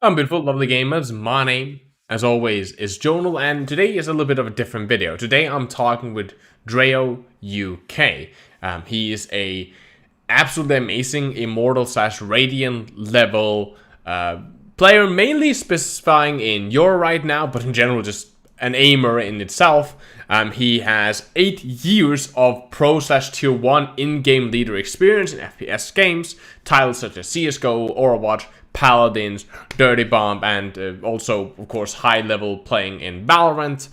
Beautiful, lovely gamers. My name, as always, is Jonal, and today is a little bit of a different video. Today I'm talking with DreoUK. He is a absolutely amazing Immortal / Radiant level player, mainly specifying in Euro right now, but in general just an aimer in itself. He has 8 years of pro / tier 1 in-game leader experience in FPS games, titles such as CSGO, Overwatch, Paladins, Dirty Bomb, and also, of course, high-level playing in Valorant.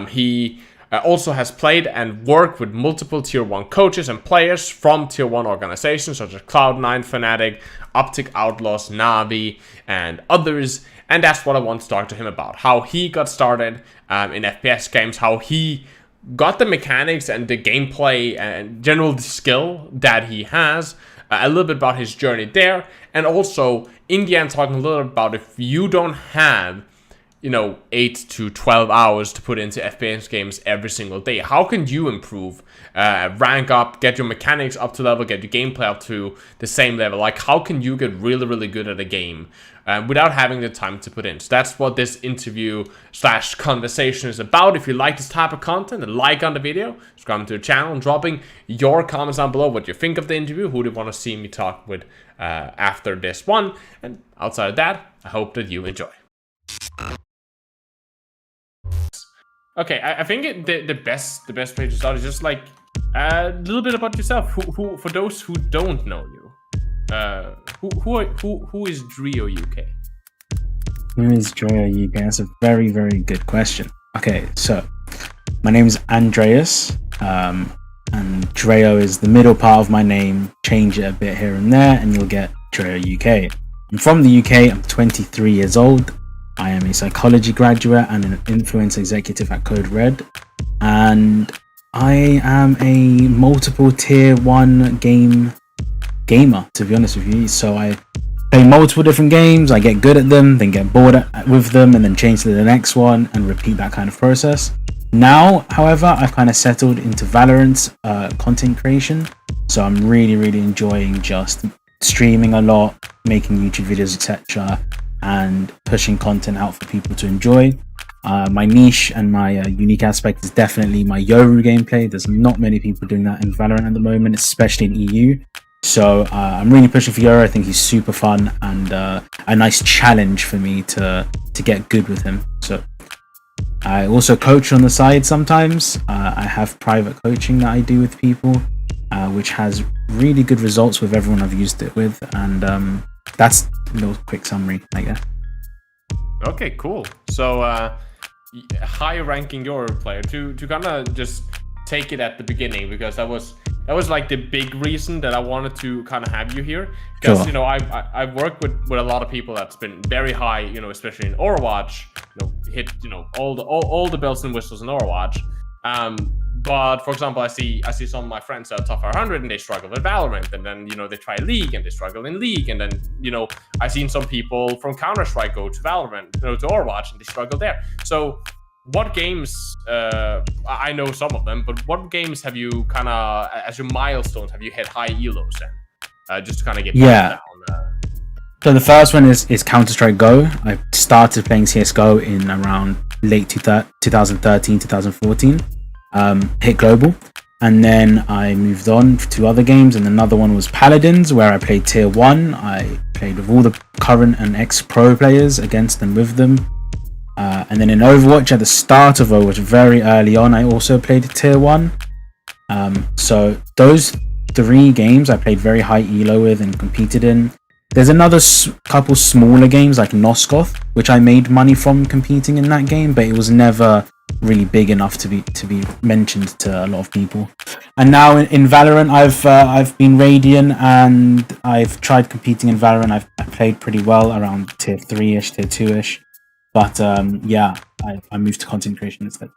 He also has played and worked with multiple tier 1 coaches and players from tier 1 organizations such as Cloud9, Fnatic, Optic Outlaws, Navi, and others. And that's what I want to talk to him about. How he got started in FPS games, how he got the mechanics and the gameplay and general skill that he has, a little bit about his journey there, and also in the end talking a little bit about if you don't have 8 to 12 hours to put into FPS games every single day, how can you improve, rank up, get your mechanics up to level, get your gameplay up to the same level? Like, how can you get really, really good at a game without having the time to put in? So that's what this interview / conversation is about. If you like this type of content, a like on the video, subscribe to the channel, and dropping your comments down below what you think of the interview, who do you want to see me talk with after this one. And outside of that, I hope that you enjoy. Okay, I think the best way to start is just like a little bit about yourself. Who for those who don't know you, who is DreoUK? Who is DreoUK? That's a very, very good question. Okay, so my name is Andreas, and Dreo is the middle part of my name. Change it a bit here and there, and you'll get DreoUK. I'm from the UK. I'm 23 years old. I am a psychology graduate and an influence executive at Code Red, and I am a multiple tier 1 gamer, to be honest with you. So I play multiple different games, I get good at them, then get bored with them, and then change to the next one and repeat that kind of process. Now, however, I've kind of settled into Valorant content creation, so I'm really, really enjoying just streaming a lot, making YouTube videos, etc., and pushing content out for people to enjoy. My niche and my unique aspect is definitely my Yoru gameplay. There's not many people doing that in Valorant at the moment, especially in EU. So I'm really pushing for Yoru. I think he's super fun and a nice challenge for me to get good with him. So I also coach on the side sometimes. I have private coaching that I do with people, which has really good results with everyone I've used it with. And that's a little quick summary, I guess. Okay, cool. So high ranking your player to kind of just take it at the beginning, because that was like the big reason that I wanted to kind of have you here, because Sure. I've worked with a lot of people that's been very high, especially in Overwatch, hit all the bells and whistles in Overwatch. But for example, I see some of my friends at top 500 and they struggle with Valorant, and then they try League and they struggle in League, and then I've seen some people from Counter-Strike go to Valorant, to Overwatch, and they struggle there. So what games, I know some of them, but what games have you kind of, as your milestones, have you hit high elos in? Just to kind of get down. So the first one is Counter-Strike Go. I started playing CSGO in around late 2013, 2014. Hit global, and then I moved on to other games, and another one was Paladins, where I played tier 1. I played with all the current and ex-pro players, against and with them. And then in Overwatch, at the start of Overwatch, very early on, I also played tier 1. So those 3 games I played very high elo with and competed in. There's another couple smaller games like Noskoth, which I made money from competing in that game, but it was never really big enough to be mentioned to a lot of people. And now in Valorant, I've been Radiant, and I've tried competing in Valorant. I've played pretty well around tier 3ish, tier 2ish, but I moved to content creation instead.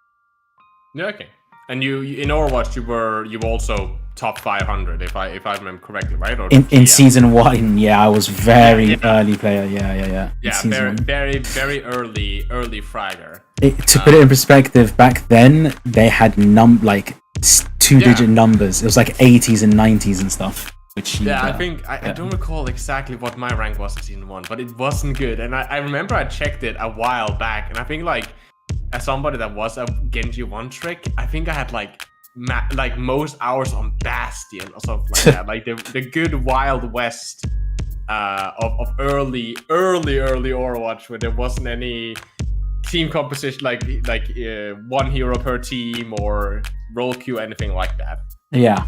Yeah, okay. And you in Overwatch, you were also top 500, if I remember correctly, right? Or in season 1, I was very early player. Yeah, very early fragger. To put it in perspective, back then they had 2-digit numbers. It was like 80s and 90s and stuff. which Yeah, I think I don't recall exactly what my rank was in season 1, but it wasn't good. And I remember I checked it a while back, and I think like as somebody that was a Genji one trick, I think I had like most hours on Bastion or something like that, like the good Wild West of early Overwatch, where there wasn't any team composition like one hero per team or role queue, anything like that. Yeah,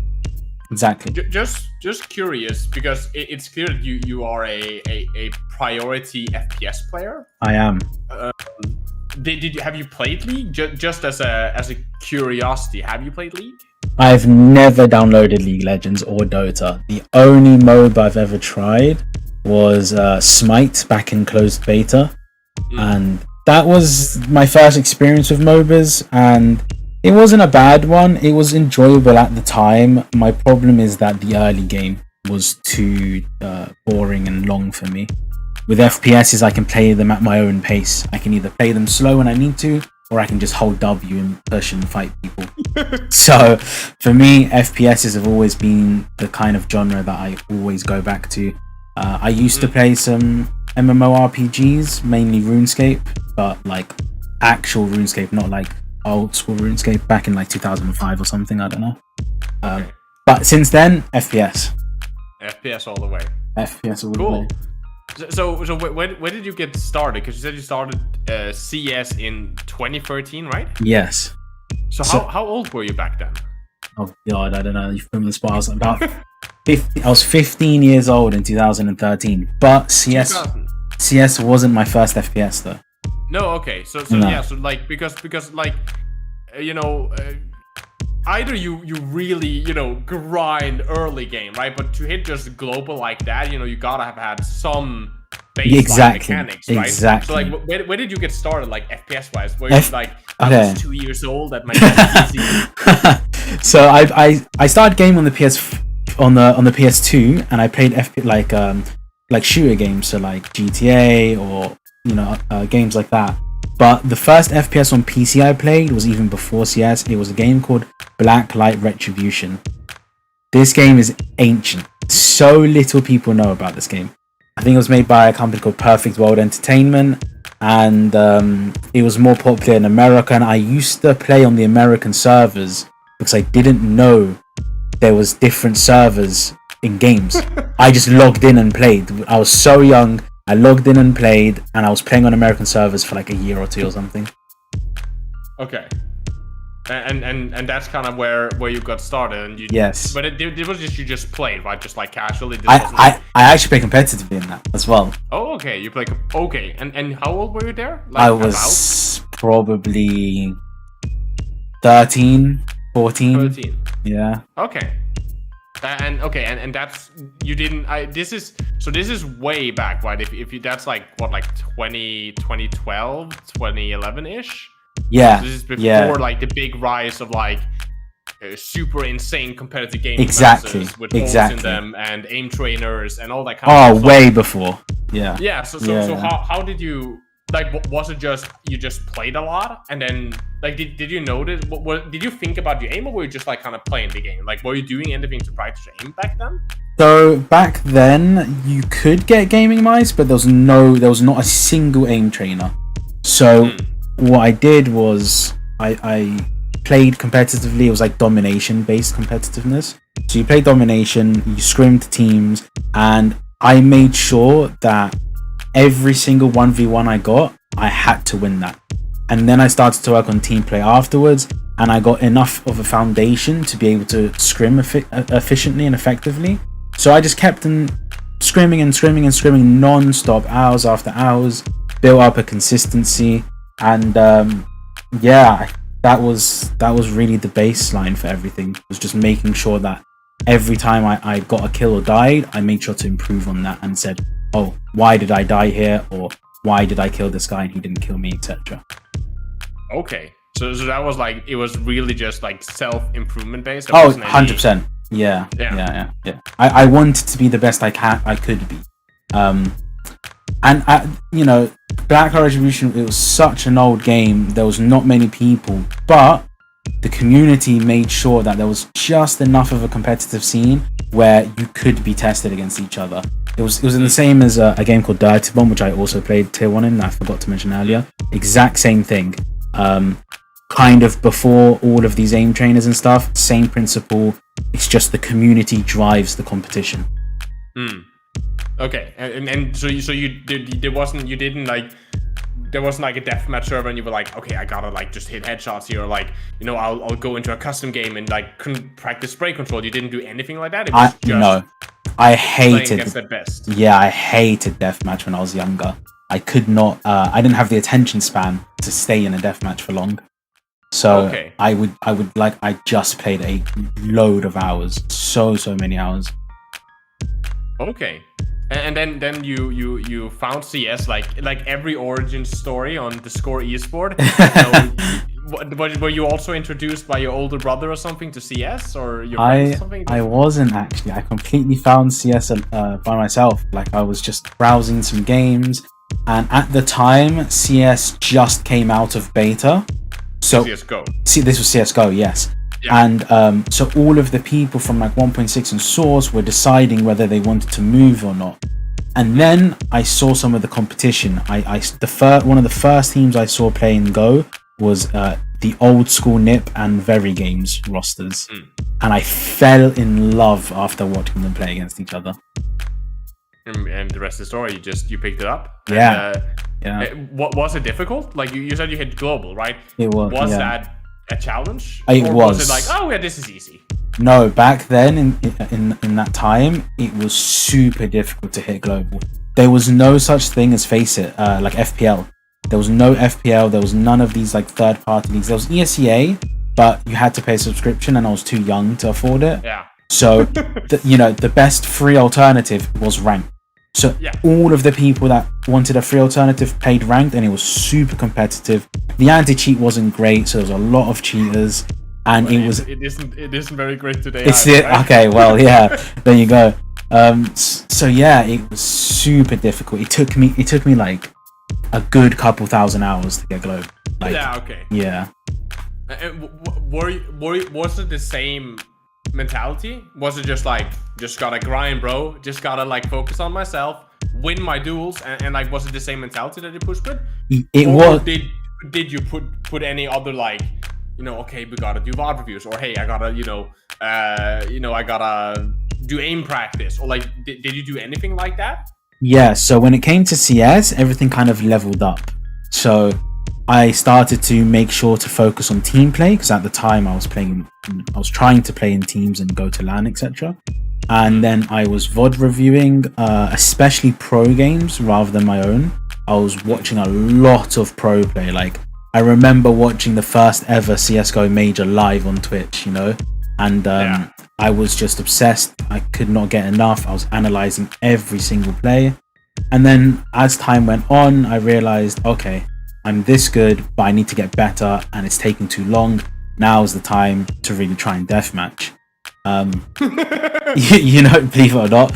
exactly. Just curious, because it's clear that you are a priority FPS player. I am. Have you played League? Just as a curiosity, have you played League? I've never downloaded League Legends or Dota. The only MOBA I've ever tried was Smite back in closed beta, and that was my first experience with MOBAs, and it wasn't a bad one. It was enjoyable at the time. My problem is that the early game was too boring and long for me. With FPSs, I can play them at my own pace. I can either play them slow when I need to, or I can just hold W and push and fight people. So for me, FPSs have always been the kind of genre that I always go back to. I used to play some MMORPGs, mainly RuneScape, but like actual RuneScape, not like old school RuneScape back in like 2005 or something, I don't know. Okay. But since then, FPS. FPS all the way. FPS all Cool. the way. So when did you get started? Because you said you started CS in 2013, right? Yes. So how old were you back then? Oh god, I don't know. You've put me on the spot. I was about 50, I was 15 years old in 2013. But CS wasn't my first FPS though. No, okay. So No. yeah, so like because like you know, either you really grind early game, right? But to hit just global like that, you gotta have had some baseline mechanics, right? Exactly. So like, where did you get started, like FPS wise? Were you like, I was 2 years old at my PC? So I started gaming on the on the PS2, and I played like shooter games, so like GTA or games like that. But the first FPS on PC I played was even before CS. It was a game called Blacklight Retribution. This game is ancient. So little people know about this game. I think it was made by a company called Perfect World Entertainment, and it was more popular in America. And I used to play on the American servers because I didn't know there was different servers in games. I just logged in and played. I was so young. I logged in and played, and I was playing on American servers for like a year or two or something. Okay. And that's kind of where you got started, and you. Yes. But it was just you just played, right? Just like casually. I actually play competitively in that as well. Oh, okay. You play. Okay. And how old were you there? Like, I was probably 13, 14. 13. Yeah. Okay. And that's you didn't. This is way back, right? If you that's like what, like 2012, 2011 ish. Yeah. So this is before like the big rise of like super insane competitive gaming Exactly. with holes in them and aim trainers and all that kind of stuff. Oh, way before. Yeah. Yeah. So how did you, like, was it just you just played a lot, and then like did you notice what did you think about your aim, or were you just like kind of playing the game? Like, were you doing anything to practice your aim back then? So back then you could get gaming mice, but there was not a single aim trainer. So what I did was I played competitively. It was like domination based competitiveness. So you play domination, you scrimmed teams, and I made sure that every single 1v1 I got, I had to win that. And then I started to work on team play afterwards, and I got enough of a foundation to be able to scrim efficiently and effectively. So I just kept on scrimming non-stop, hours after hours, built up a consistency, and that was really the baseline for everything. It was just making sure that every time I got a kill or died, I made sure to improve on that and said, oh, why did I die here? Or why did I kill this guy and he didn't kill me, etc. Okay. So that was like, it was really just like self-improvement based? Oh, 100%. Yeah. I wanted to be the best I could be. Black Retribution, it was such an old game. There was not many people, but the community made sure that there was just enough of a competitive scene where you could be tested against each other. It was in the same as a game called Dirty Bomb, which I also played tier 1 in, I forgot to mention earlier. Exact same thing. Kind of before all of these aim trainers and stuff, same principle. It's just the community drives the competition. Okay, and so there wasn't like a deathmatch server and you were like, okay, I gotta like just hit headshots here, or like, you know, I'll go into a custom game and like practice spray control. You didn't do anything like that? It was just I hated against the best. Yeah, I hated deathmatch when I was younger. I could not. I didn't have the attention span to stay in a deathmatch for long. So okay. I just played a load of hours, so many hours. Okay. And then you found CS like every origin story on the Score esport. Were you also introduced by your older brother or something to CS, or your friends or something? I wasn't actually. I completely found CS by myself. Like I was just browsing some games, and at the time CS just came out of beta. So CSGO. See, this was CSGO, yes. Yeah. And so all of the people from like 1.6 and Source were deciding whether they wanted to move or not. And then I saw some of the competition. One of the first teams I saw playing Go was the old school Nip and Very Games rosters. And I fell in love after watching them play against each other. And the rest of the story, you picked it up. Yeah. What was it difficult? Like you said, you hit global, right? It was. Was that a challenge? Or was it like, oh yeah, this is easy? No, back then in that time, it was super difficult to hit global. There was no such thing as like FPL. There was no FPL. There was none of these like third-party leagues. There was ESEA, but you had to pay a subscription, and I was too young to afford it. Yeah. So, the best free alternative was ranked. So all of the people that wanted a free alternative played ranked, and it was super competitive. The anti-cheat wasn't great, so there was a lot of cheaters, and it isn't very great today. Right? Okay, well, yeah, there you go. So yeah, it was super difficult. It took me like a good couple thousand hours to get globe. Like, yeah. Okay. Yeah. Was it the same mentality? Was it just like, just gotta grind, bro, just gotta like focus on myself, win my duels, and like, was it the same mentality that you pushed with? Did you put any other, like, you know, okay, we gotta do VOD reviews, or hey, I gotta I gotta do aim practice, or like did you do anything like that? Yeah, so when it came to CS, everything kind of leveled up. So I started to make sure to focus on team play, because at the time I was trying to play in teams and go to LAN, etc. And then I was VOD reviewing, especially pro games rather than my own. I was watching a lot of pro play. Like, I remember watching the first ever CSGO major live on Twitch, and I was just obsessed. I could not get enough. I was analyzing every single play. And then as time went on, I realized, okay, I'm this good, but I need to get better, and it's taking too long. Now's the time to really try and deathmatch. Believe it or not,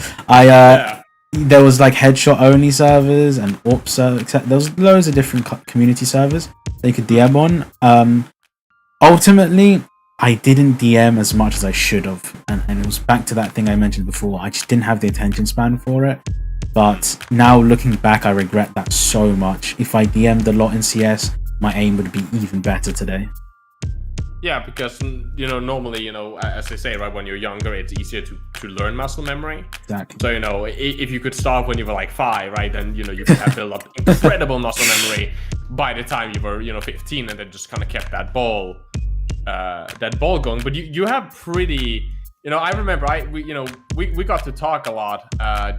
there was like headshot only servers and AWP servers. There was loads of different community servers they could DM on. Ultimately, I didn't DM as much as I should have, and it was back to that thing I mentioned before. I just didn't have the attention span for it. But now looking back, I regret that so much. If I DM'd a lot in CS, my aim would be even better today. Yeah, because normally, as they say, right, when you're younger, it's easier to learn muscle memory. Exactly. So if you could start when you were like 5, right, then you could have built up incredible muscle memory by the time you were 15, and then just kind of kept that ball going. But you have pretty. I remember we got to talk a lot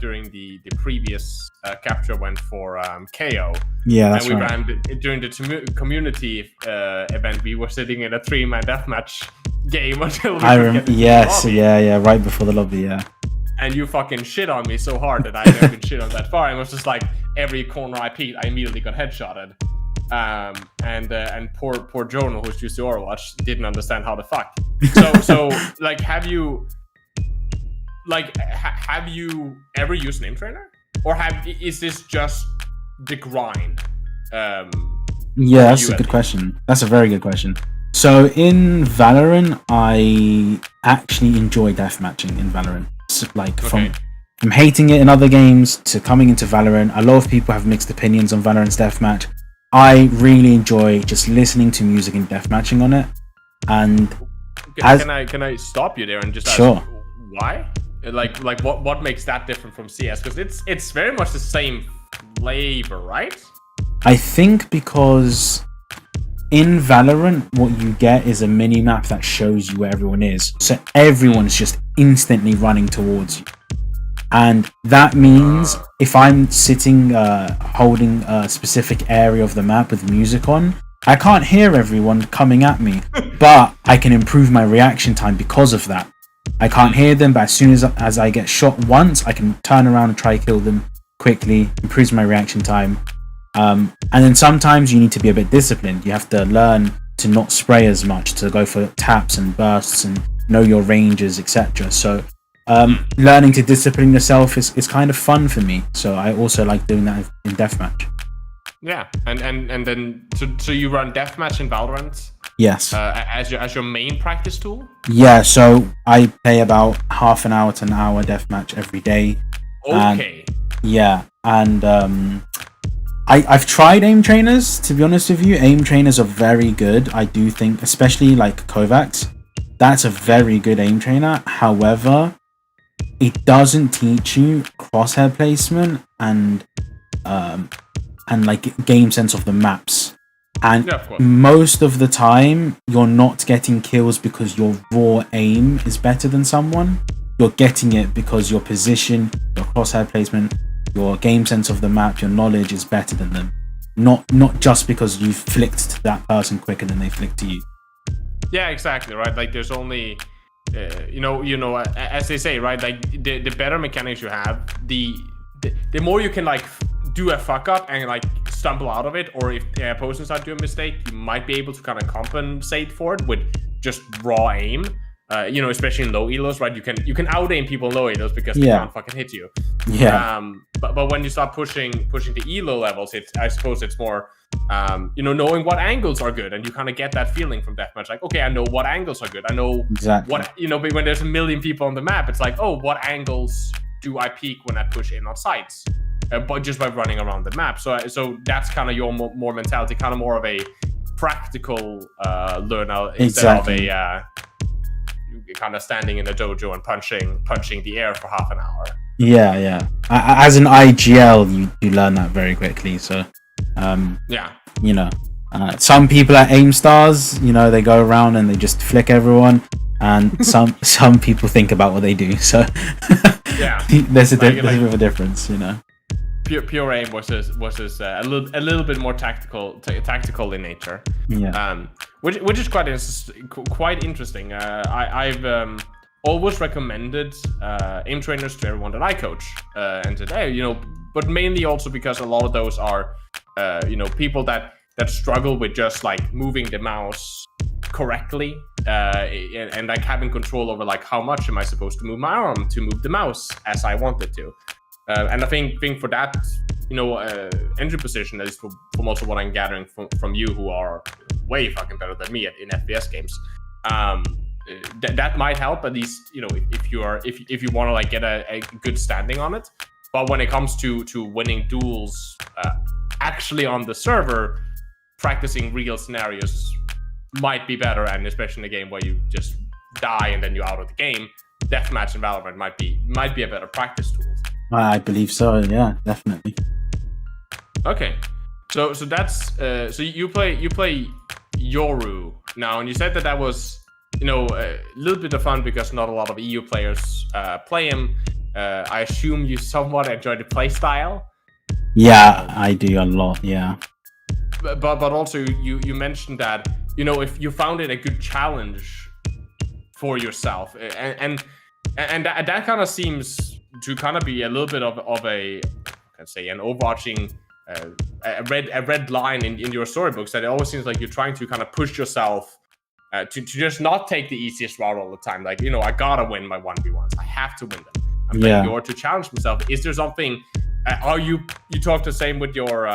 during the previous capture went for KO. Yeah, that's right. And we ran during the community event. We were sitting in a 3-man deathmatch game until we remember. Yes, yeah, right before the lobby, yeah. And you fucking shit on me so hard that I never been shit on that far. And it was just like every corner I peeked, I immediately got headshotted. And poor Jonal, who's used to overwatch, didn't understand how the fuck. So like, have you ever used an aim trainer, or is this just the grind? Yeah, that's a good question. That's a very good question. So in Valorant, I actually enjoy deathmatching in Valorant. So, like from hating it in other games to coming into Valorant, a lot of people have mixed opinions on Valorant's deathmatch. I really enjoy just listening to music and deathmatching on it. And can I stop you there and just sure. ask why? Like what makes that different from CS? Because it's very much the same flavor, right? I think because in Valorant, what you get is a mini map that shows you where everyone is. So everyone's just instantly running towards you. And that means if I'm sitting holding a specific area of the map with music on, I can't hear everyone coming at me, but I can improve my reaction time because of that. I can't hear them, but as soon as I get shot once, I can turn around and try to kill them quickly, improves my reaction time. And then sometimes you need to be a bit disciplined. You have to learn to not spray as much, to go for taps and bursts and know your ranges, etc. So learning to discipline yourself is kind of fun for me. So I also like doing that in deathmatch. Yeah, and then so you run deathmatch in Valorant? Yes. As your main practice tool? Yeah, so I play about half an hour to an hour deathmatch every day. Okay. And I've tried aim trainers, to be honest with you. Aim trainers are very good. I do think, especially like Kovacs, that's a very good aim trainer. However, it doesn't teach you crosshair placement and like game sense of the maps. And most of the time, you're not getting kills because your raw aim is better than someone. You're getting it because your position, your crosshair placement, your game sense of the map, your knowledge is better than them. Not just because you flicked to that person quicker than they flicked to you. Yeah, exactly, right? Like there's only, you know, as they say, right? Like the better mechanics you have, the more you can like do a fuck up and like stumble out of it, or if the opponents are doing a mistake, you might be able to kind of compensate for it with just raw aim. You know, especially in low elos, right? You can out aim people in low elos because they can't fucking hit you. Yeah. But when you start pushing the elo levels, I suppose it's more, you know, knowing what angles are good, and you kind of get that feeling from deathmatch. Like, okay, I know what angles are good. I know what, you know. But when there's a million people on the map, it's like, oh, what angles do I peek when I push in on sites? But just by running around the map. So that's kind of your more mentality, kind of more of a practical learner instead of a kind of standing in the dojo and punching the air for half an hour. Yeah. As an IGL, you learn that very quickly. So, you know, some people at aim stars, you know, they go around and they just flick everyone, and some people think about what they do. So, yeah, there's a bit of a difference, you know. Pure aim was a little bit more tactical in nature. Yeah. Which is quite interesting. I've always recommended aim trainers to everyone that I coach, and today, you know, but mainly also because a lot of those are, you know, people that struggle with just like moving the mouse correctly, and like having control over like how much am I supposed to move my arm to move the mouse as I want it to. And I think for that, you know, entry position, at least from also what I'm gathering from you, who are way fucking better than me in FPS games, that might help, at least, you know, if you want to like get a good standing on it. But when it comes to winning duels actually on the server, practicing real scenarios might be better, and especially in a game where you just die and then you're out of the game, deathmatch in Valorant might be a better practice tool. I believe so. Yeah, definitely. Okay, so that's so you play Yoru now, and you said that was, you know, a little bit of fun because not a lot of EU players play him. I assume you somewhat enjoy the play style. Yeah, I do a lot. Yeah. But also you mentioned that, you know, if you found it a good challenge for yourself, and that kind of seems to kind of be a little bit of a, let's say, an overarching a red line in your storybooks, that it always seems like you're trying to kind of push yourself to just not take the easiest route all the time. Like, you know, I gotta win my 1v1s. I have to win them. I'm playing Yor to challenge myself. Is there something? Are you talked the same with your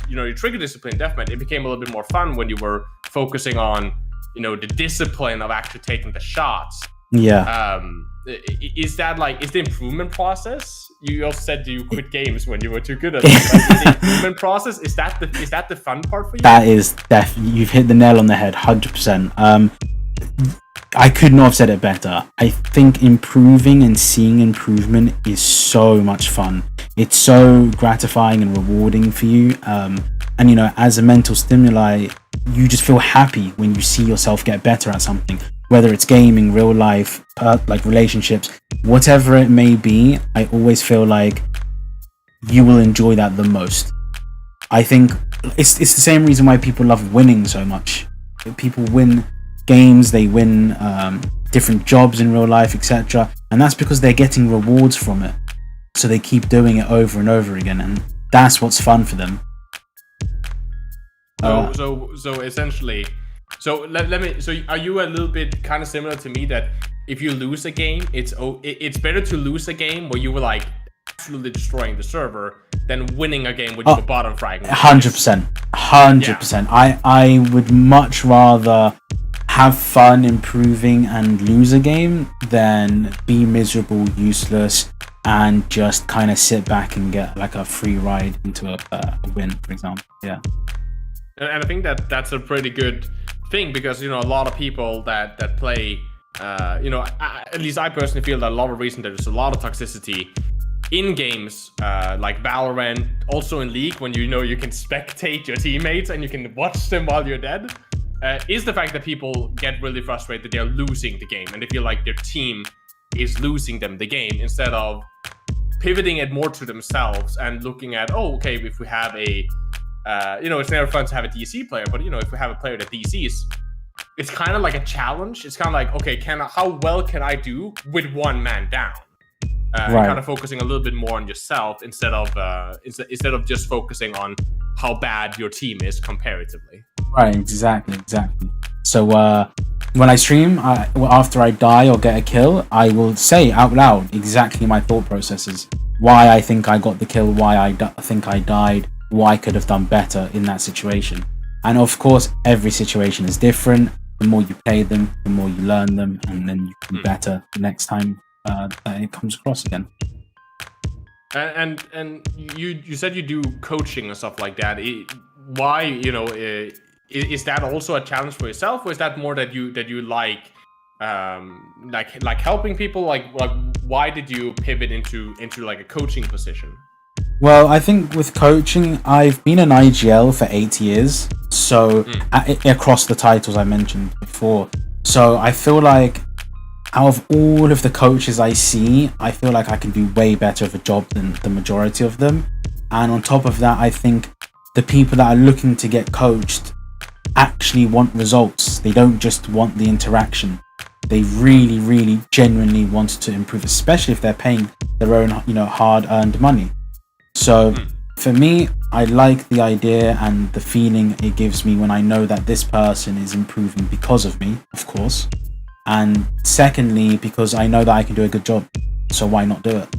you know, your trigger discipline deathmatch? It became a little bit more fun when you were focusing on, the discipline of actually taking the shots. Yeah. Is the improvement process? You also said you quit games when you were too good at it. Like, the improvement process, is that the fun part for you? That is definitely, you've hit the nail on the head, 100%. I could not have said it better. I think improving and seeing improvement is so much fun. It's so gratifying and rewarding for you. And as a mental stimuli, you just feel happy when you see yourself get better at something, whether it's gaming, real life, like relationships, whatever it may be. I always feel like you will enjoy that the most. I think it's the same reason why people love winning so much. People win games, they win different jobs in real life, etc., and that's because they're getting rewards from it, so they keep doing it over and over again, and that's what's fun for them. So essentially, let me. So are you a little bit kind of similar to me, that if you lose a game, it's better to lose a game where you were like absolutely destroying the server than winning a game where you were bottom fragging? 100%. I would much rather have fun improving and lose a game than be miserable, useless, and just kind of sit back and get like a free ride into a win, for example. Yeah. And I think that's a pretty good thing, because a lot of people that play, at least I personally feel that a lot of reason there's a lot of toxicity in games like Valorant, also in League, when you can spectate your teammates and you can watch them while you're dead, is the fact that people get really frustrated. They're losing the game and they feel like their team is losing them the game, instead of pivoting it more to themselves and looking at, okay, if we have a it's never fun to have a DC player, but if we have a player that DCs, it's kind of like a challenge. It's kind of like, okay, how well can I do with one man down? Right. Kind of focusing a little bit more on yourself instead of just focusing on how bad your team is comparatively. Right, exactly. So when I stream, after I die or get a kill, I will say out loud exactly my thought processes, why I think I got the kill, why I think I died, why I could have done better in that situation. And of course, every situation is different. The more you play them, the more you learn them, and then you can be better the next time that it comes across again. And you said you do coaching and stuff like that. Why, is that also a challenge for yourself, or is that more that you like helping people? Like why did you pivot into like a coaching position? Well, I think with coaching, I've been an IGL for 8 years, so across the titles I mentioned before. So I feel like out of all of the coaches I see, I feel like I can do way better of a job than the majority of them. And on top of that, I think the people that are looking to get coached actually want results. They don't just want the interaction. They really, really genuinely want to improve, especially if they're paying their own, hard-earned money. So for me, I like the idea and the feeling it gives me when I know that this person is improving because of me, of course. And secondly, because I know that I can do a good job. So why not do it?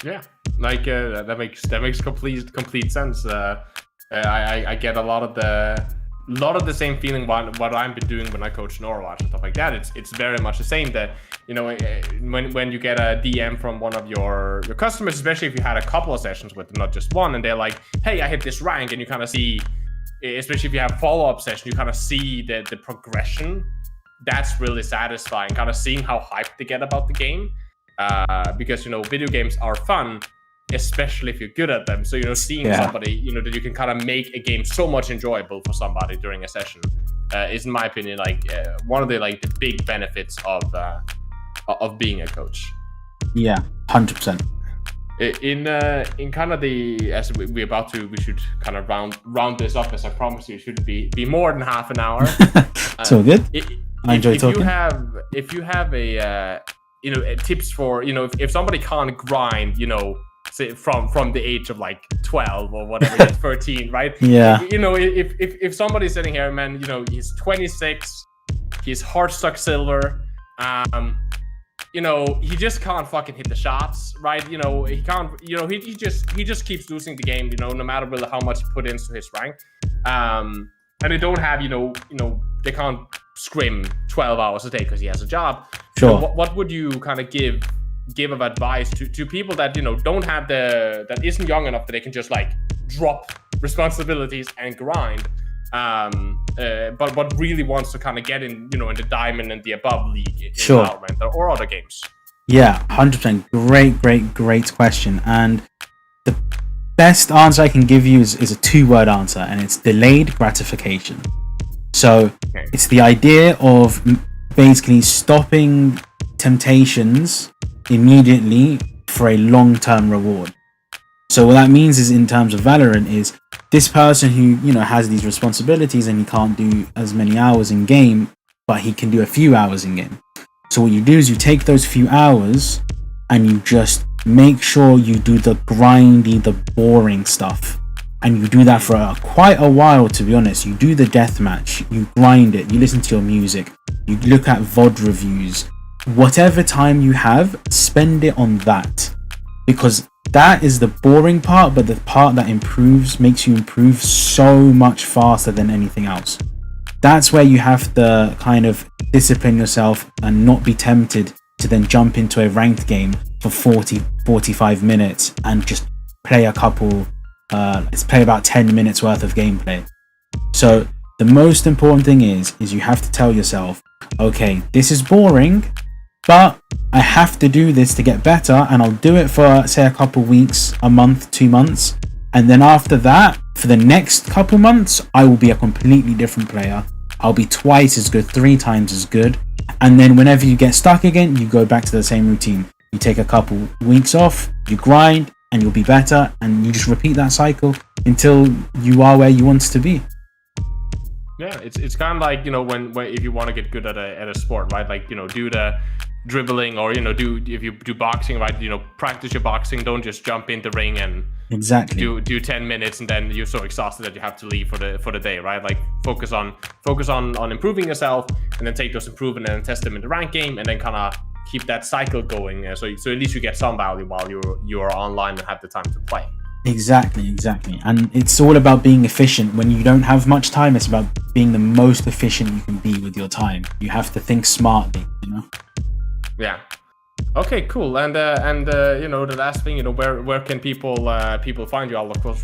Yeah, like that makes complete sense. I get a lot of the same feeling what I've been doing when I coach in Overwatch and stuff like that. It's very much the same, that when you get a DM from one of your customers, especially if you had a couple of sessions with them, not just one, and they're like, hey, I hit this rank, and you kind of see, especially if you have follow-up session, you kind of see the progression. That's really satisfying, kind of seeing how hyped they get about the game, because video games are fun, especially if you're good at them. So seeing somebody that you can kind of make a game so much enjoyable for somebody during a session is, in my opinion, like one of the the big benefits of being a coach. Yeah, 100%. In kind of we should kind of round this up, as I promised you. It should be more than half an hour. So good. I enjoy talking. If you have a tips for if somebody can't grind, say from the age of like 12 or whatever, 13, right? Yeah. If somebody's sitting here, man, he's 26, he's hard stuck silver, he just can't fucking hit the shots, right? He can't, he just keeps losing the game, no matter really how much he put into his rank. and they don't have, they can't scrim 12 hours a day because he has a job. Sure. What would you kind of give of advice to people that don't have that isn't young enough that they can just like drop responsibilities and grind, but really wants to kind of get in in the diamond and the above league in Sure. Valorant or other games? Yeah, 100%. Great question. And the best answer I can give you is a 2-word answer, and it's delayed gratification. So it's the idea of basically stopping temptations immediately for a long-term reward. So what that means is, in terms of Valorant, is this person who has these responsibilities and he can't do as many hours in game, but he can do a few hours in game. So what you do is you take those few hours and you just make sure you do the grindy, the boring stuff. And you do that for quite a while, to be honest. You do the deathmatch, you grind it, you listen to your music, you look at VOD reviews. Whatever time you have, spend it on that. Because that is the boring part, but the part that makes you improve so much faster than anything else. That's where you have to kind of discipline yourself and not be tempted to then jump into a ranked game for 40-45 minutes and just play let's play about 10 minutes worth of gameplay. So the most important thing is you have to tell yourself, okay, this is boring, but I have to do this to get better, and I'll do it for, say, a couple weeks, a month, 2 months. And then after that, for the next couple months, I will be a completely different player. I'll be twice as good, 3 times as good. And then whenever you get stuck again, you go back to the same routine. You take a couple weeks off, you grind, and you'll be better. And you just repeat that cycle until you are where you want to be. Yeah, it's kind of like, when if you want to get good at a sport, right? Like, do the dribbling, or if you do boxing, right? Practice your boxing. Don't just jump in the ring and exactly do 10 minutes and then you're so exhausted that you have to leave for the day, right? Like focus on improving yourself, and then take those improvements and test them in the rank game, and then kind of keep that cycle going. So at least you get some value while you're online and have the time to play. Exactly. And it's all about being efficient. When you don't have much time, it's about being the most efficient you can be with your time. You have to think smartly, Yeah. Okay, cool. And the last thing, where can people find you? I'll of course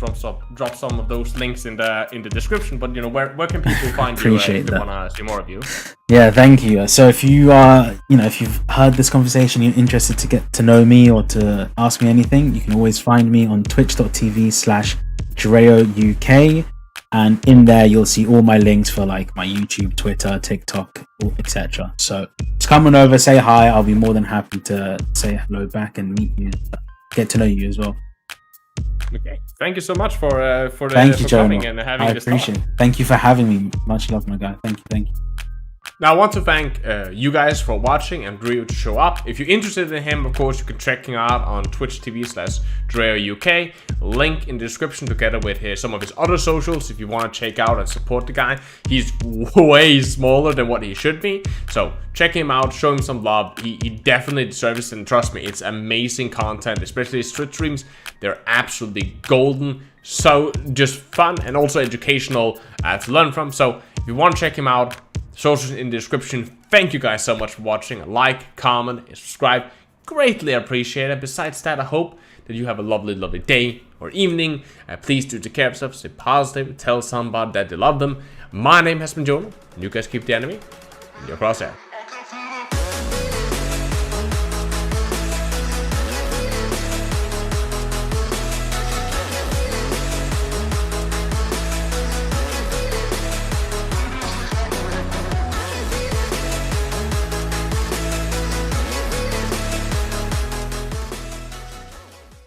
drop some of those links in the description. But where can people find you if they want to see more of you? Yeah, thank you. So if you are, if you've heard this conversation, you're interested to get to know me or to ask me anything, you can always find me on twitch.tv/DreoUK. And in there, you'll see all my links for like my YouTube, Twitter, TikTok, etc. So just come on over, say hi. I'll be more than happy to say hello back and meet you, get to know you as well. Okay, thank you so much for coming and having this talk. I appreciate it. Thank you for having me. Much love, my guy. Thank you. Now, I want to thank you guys for watching and Dreo to show up. If you're interested in him, of course, you can check him out on twitch.tv/DreoUK. Link in the description together with some of his other socials if you want to check out and support the guy. He's way smaller than what he should be. So check him out, show him some love. He definitely deserves it, and trust me, it's amazing content, especially his Twitch streams. They're absolutely golden. So just fun and also educational to learn from. So if you want to check him out, socials in the description. Thank you guys so much for watching. Like, comment, and subscribe. Greatly appreciate it. Besides that, I hope that you have a lovely day or evening. Please do take care of yourself. Stay positive. Tell somebody that they love them. My name has been Jonal, and you guys keep the enemy in your crosshair.